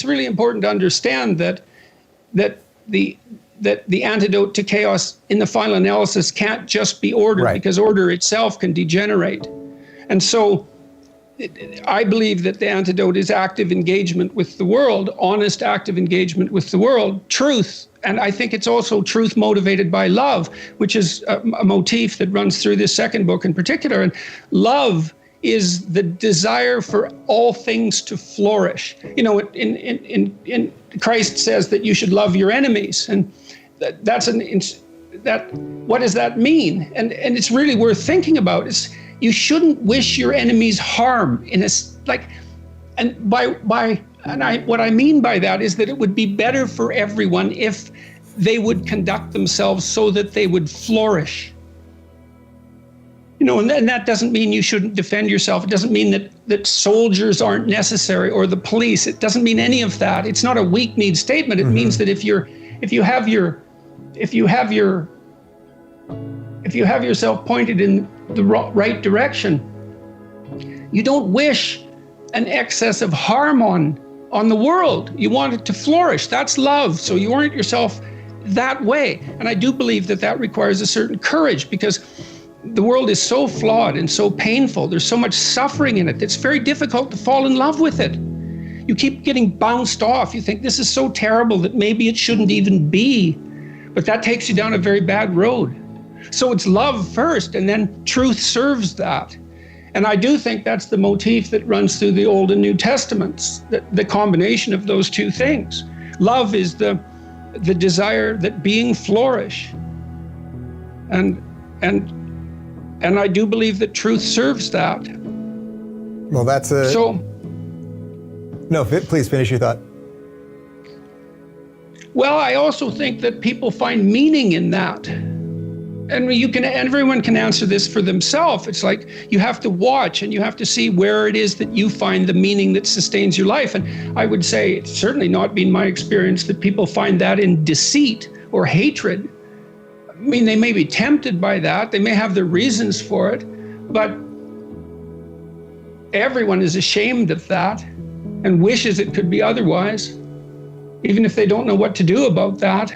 it's really important to understand that the antidote to chaos in the final analysis can't just be order, right. because order itself can degenerate. And so I believe that the antidote is active engagement with the world, honest, active engagement with the world, truth. And I think it's also truth motivated by love, which is a motif that runs through this second book in particular. And love is the desire for all things to flourish. You know, in Christ says that you should love your enemies, and what does that mean? And it's really worth thinking about. You shouldn't wish your enemies harm what I mean by that is that it would be better for everyone if they would conduct themselves so that they would flourish. You know, and that doesn't mean you shouldn't defend yourself. It doesn't mean that soldiers aren't necessary, or the police. It doesn't mean any of that. It's not a weak-kneed statement. It means that if you have yourself pointed in the right direction, you don't wish an excess of harm on the world. You want it to flourish. That's love. So you orient yourself that way. And I do believe that requires a certain courage, because the world is so flawed and so painful. There's so much suffering in it. It's very difficult to fall in love with it. You keep getting bounced off. You think this is so terrible that maybe it shouldn't even be. But that takes you down a very bad road. So it's love first, and then truth serves that. And I do think that's the motif that runs through the Old and New Testaments, the combination of those two things. Love is the desire that being flourish. And I do believe that truth serves that. Well, that's No, please finish your thought. Well, I also think that people find meaning in that. And everyone can answer this for themselves. It's like you have to watch and you have to see where it is that you find the meaning that sustains your life. And I would say it's certainly not been my experience that people find that in deceit or hatred. I mean, they may be tempted by that. They may have their reasons for it, but everyone is ashamed of that and wishes it could be otherwise, even if they don't know what to do about that.